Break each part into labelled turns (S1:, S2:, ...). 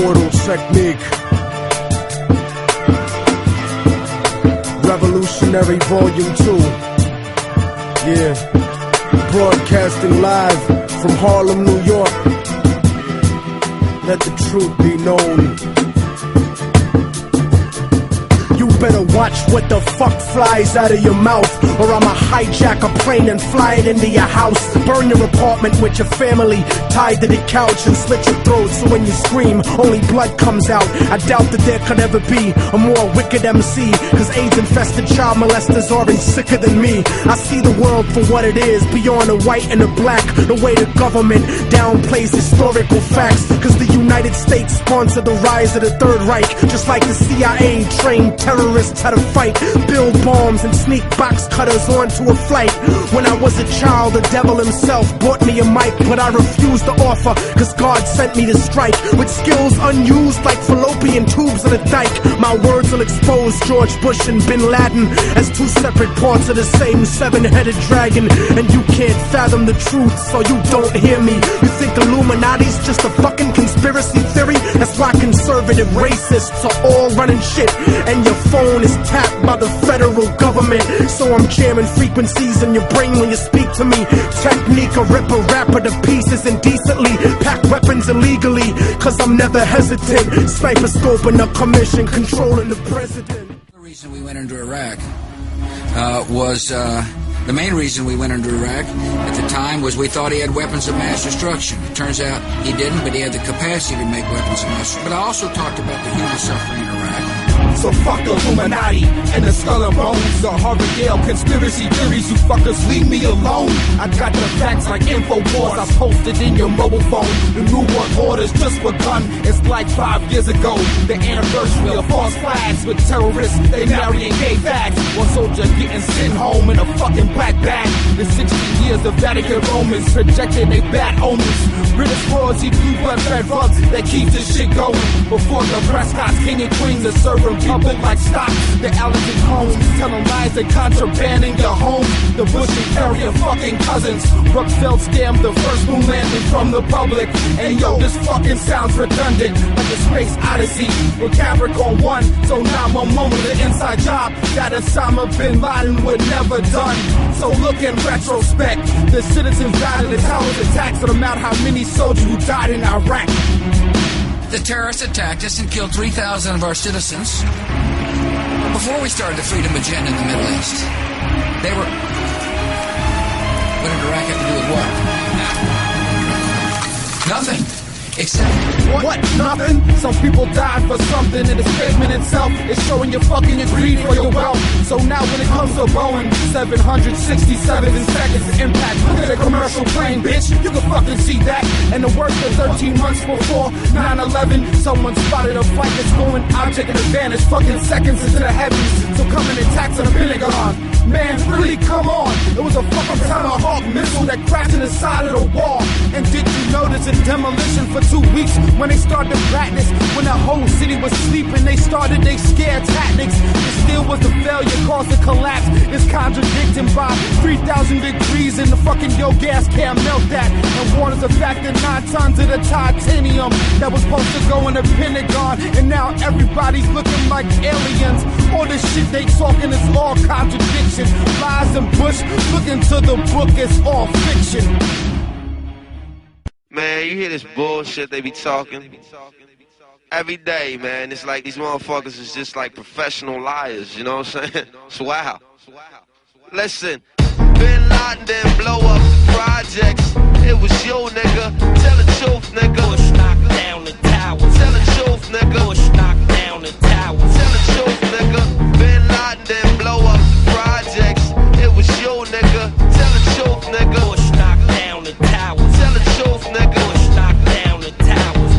S1: Immortal technique. Revolutionary Volume 2. Yeah. Broadcasting live from Harlem, New York. Let the truth be known. You better watch what the fuck flies out of your mouth, or I'ma hijack a plane and fly it into your house. Burn your apartment with your family tied to the couch and slit your throat so when you scream, only blood comes out. I doubt that there could ever be a more wicked MC, cause AIDS-infested child molesters aren't sicker than me. I see the world for what it is, beyond the white and the black. The way the government downplays historical facts, cause the United States sponsored the rise of the Third Reich, just like the CIA trained terrorists how to fight, build bombs and sneak box cutters onto a flight. When I was a child, the devil himself bought me a mic, but I refused to offer, cause God sent me to strike with skills unused like fallopian tubes in a dike. My words will expose George Bush and Bin Laden as two separate parts of the same seven-headed dragon, and you can't fathom the truth, so you don't hear me. You think Illuminati's just a fucking conspiracy theory? That's why conservative racists are all running shit, and your phone is tapped by the federal government. So I'm jamming frequencies in your brain when you speak to me. Technique, a rip a rapper to pieces indecently, pack weapons illegally, cause I'm never hesitant. Sniper scoping a commission, controlling the president.
S2: The reason we went into Iraq was the main reason we went into Iraq at the time was we thought he had weapons of mass destruction. It turns out he didn't, but he had the capacity to make weapons of mass destruction. But I also talked about the human suffering in Iraq.
S3: So fuck the Illuminati and the skull and bones, the Harvard Yale conspiracy theories, you fuckers leave me alone. I got the facts like InfoWars, I posted in your mobile phone. The New World Order's just begun, it's like 5 years ago. The anniversary of false flags with terrorists, they marrying gay fags. One soldier getting sent home in a fucking black bag. The 60 years of Vatican Romans projecting they bad omens. British royalty, blue blood, red rugs that keep this shit going. Before the Prescott's king and queens are serving people like stock. The Allington homes telling lies and contraband in your home. The Bush and Kerry are fucking cousins. Rumsfeld scammed the first moon landing from the public. And yo, this fucking sounds redundant, like a space odyssey with Capricorn 1. So now my moment, the inside job that Osama bin Laden would never done. So look in retrospect, the citizens died in the towers attacks, so amount how many soldiers who died in Iraq.
S2: The terrorists attacked us and killed 3,000 of our citizens before we started the freedom agenda in the Middle East. They were... What did Iraq have to do with what? Nothing. Except...
S3: What? Nothing? Some people died for something, and the statement itself is showing your fucking greed for your wealth. So now when it comes to Boeing 767 in seconds to impact, look at a commercial plane, bitch, you can fucking see that. And the worst of 13 months before 9/11, someone spotted a flight that's going object and advantage, fucking seconds into the heavens. So coming attacks on the Pentagon. Man, really, come on. It was a fucking Tomahawk missile that crashed in the side of the wall. And did you notice a demolition for 2 weeks when they started practice? When the whole city was sleeping, they started they scare tactics. It still was the failure caused the collapse. It's contradicting by 3,000 degrees and the fucking yo gas can't melt that. And warn us the fact that 9 tons of the titanium that was supposed to go in the Pentagon, and now everybody's looking like aliens. All this shit they talking is all contradiction. Lies and Bush, look into the book, it's all fiction.
S4: Man, you hear this bullshit they be talking every day, man. It's like these motherfuckers is just like professional liars, you know what I'm saying? It's wow. Listen, Bin Laden didn't blow up the projects. It was you, nigga. Tell the truth, nigga.
S5: Bush knocked down the towers.
S4: Tell the truth, nigga.
S5: Bush knocked down the towers.
S4: Tell the truth, nigga. Bin Laden didn't blow up the projects. It was you, nigga. Tell the truth, nigga.
S5: Bush knocked down the towers.
S4: Tell the truth, nigga.
S5: Bush knocked down the towers.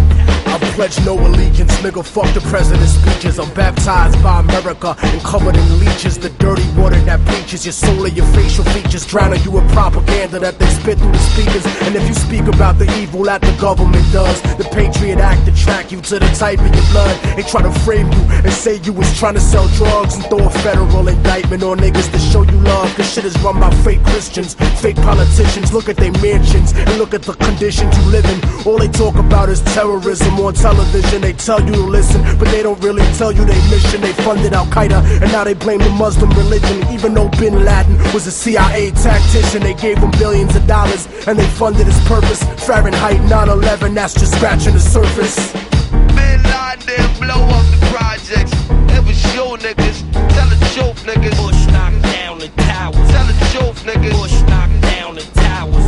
S1: I pledge no allegiance, nigga, fuck the president's speeches. I'm baptized by America and covered in leeches, the dirty water that preaches. features your soul and your facial features, drowning you with propaganda that they spit through the speakers. And if you speak about the evil that the government does, the Patriot Act attract you to the type of your blood. They try to frame you and say you was trying to sell drugs and throw a federal indictment on niggas to show you love. Cause shit is run by fake Christians, fake politicians. Look at their mansions and look at the conditions you live in. All they talk about is terrorism on television. They tell you to listen, but they don't really tell you their mission. They funded Al-Qaeda and now they blame the Muslim religion. Even though Bin Laden was a CIA tactician, they gave him billions of dollars and they funded his purpose. Fahrenheit 9/11, that's just scratching the surface.
S4: Bin Laden didn't blow up the projects. It was you niggas. Tell the truth, niggas.
S5: Bush knocked down the towers.
S4: Tell the truth, niggas.
S5: Bush knocked down the towers.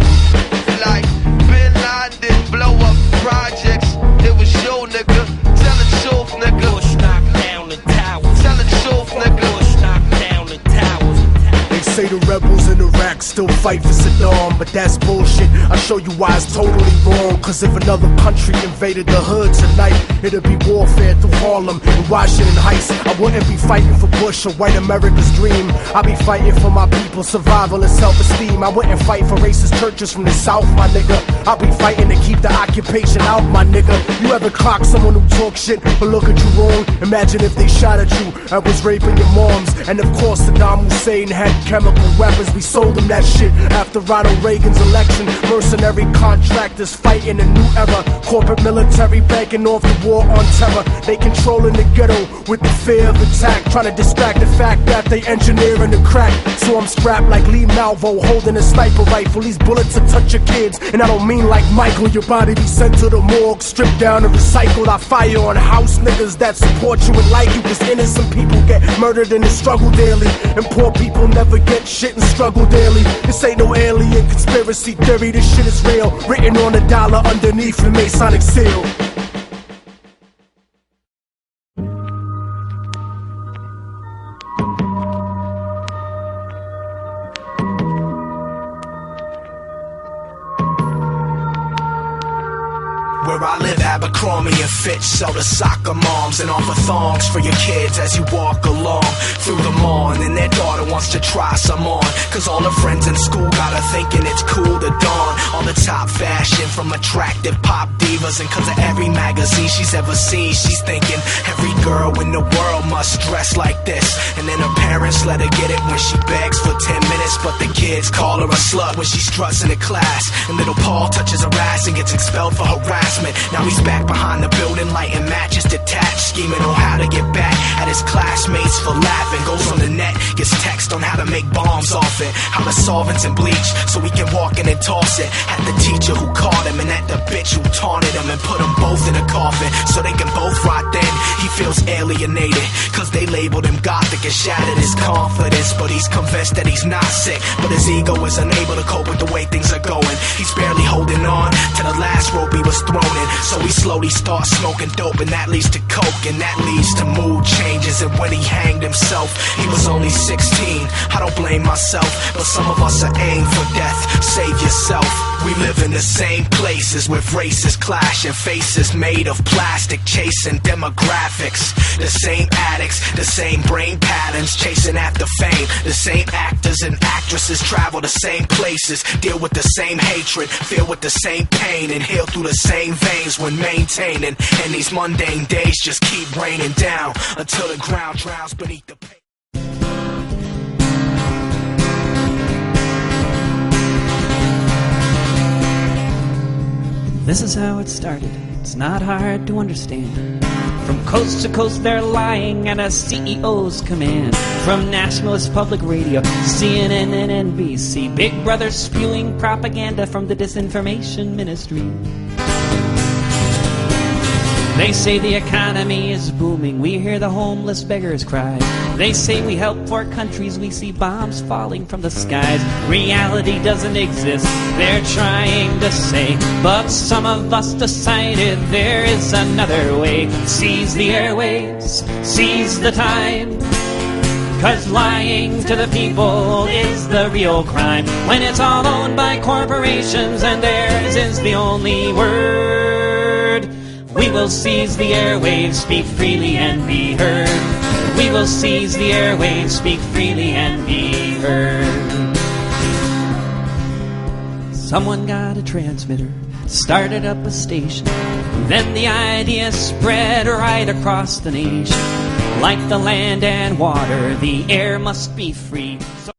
S4: Like Bin Laden didn't blow up the projects. It was you, nigga. Tell the truth, nigga.
S5: Bush knocked down the towers.
S4: Tell the truth, nigga.
S5: Bush knocked down the towers.
S1: They say the rebels in Iraq still fight for Saddam, but that's bullshit. I'll show you why it's totally wrong. Cause if another country invaded the hood tonight, it'd be warfare through Harlem and Washington Heights. I wouldn't be fighting for Bush or white America's dream. I'd be fighting for my people's survival and self-esteem. I wouldn't fight for racist churches from the South, my nigga. I'll be fighting to keep the occupation out, my nigga. You ever clock someone who talk shit or look at you wrong? Imagine if they shot at you and was raping your moms. And of course Saddam Hussein had chemical weapons. We sold them that shit after Ronald Reagan's election. Mercenary contractors fighting a new era. Corporate military banking off the war on terror. They controlling the ghetto with the fear of attack, trying to distract the fact that they engineering the crack. So I'm strapped like Lee Malvo holding a sniper rifle. These bullets will touch your kids, and I don't mean like Michael. Your body be sent to the morgue, stripped down and recycled. I fire on house niggas that support you and like you. Cause innocent people get murdered in the struggle daily, and poor people never get shit and struggle daily. This ain't no alien conspiracy theory, this shit is real. Written on a dollar underneath the Masonic seal.
S6: Where I live, Abercrombie and Fitch sell the soccer moms and offer thongs for your kids as you walk along through the mall. And then their daughter wants to try some on, cause all her friends in school got her thinking it's cool to don all the top fashion from attractive pop divas. And cause of every magazine she's ever seen, she's thinking every girl in the world must dress like this. And then her parents let her get it when she begs for 10 minutes, but the kids call her a slut when she struts in the class. And little Paul touches her ass and gets expelled for harassment. Now he's back behind the building, lighting matches detached, scheming on how to get back at his classmates for laughing. Goes on the net, gets text on how to make bombs off it, how to solvents and bleach so he can walk in and toss it. At the teacher who caught him, and at the bitch who taunted him, and put them both in a coffin so they can both rot. Then he feels alienated cause they labeled him gothic and shattered his confidence. But he's convinced that he's not sick, but his ego is unable to cope with the way things are going. He's barely holding on to the last rope he was thrown in, so he slowly starts smoking dope, and that leads to coke, and that leads to mood changes. And when he hanged himself, he was only 16. I don't blame myself, but some of us are aimed for death. Save yourself. We live in the same places with races clashing, faces made of plastic, chasing demographics. The same addicts, the same brain patterns, chasing after fame. The same actors and actresses travel the same places, deal with the same hatred, feel with the same pain, and heal through the same veins when maintaining. And these mundane days just keep raining down until the ground drowns beneath the pain.
S7: This is how it started. It's not hard to understand. From coast to coast they're lying at a CEO's command. From nationalist public radio, CNN and NBC, Big Brother spewing propaganda from the disinformation ministry. They say the economy is booming, we hear the homeless beggars cry. They say we help poor countries, we see bombs falling from the skies. Reality doesn't exist, they're trying to say, but some of us decided there is another way. Seize the airwaves, seize the time, cause lying to the people is the real crime. When it's all owned by corporations and theirs is the only word. We will seize the airwaves, speak freely and be heard. We will seize the airwaves, speak freely and be heard. Someone got a transmitter, started up a station. Then the idea spread right across the nation. Like the land and water, the air must be free. So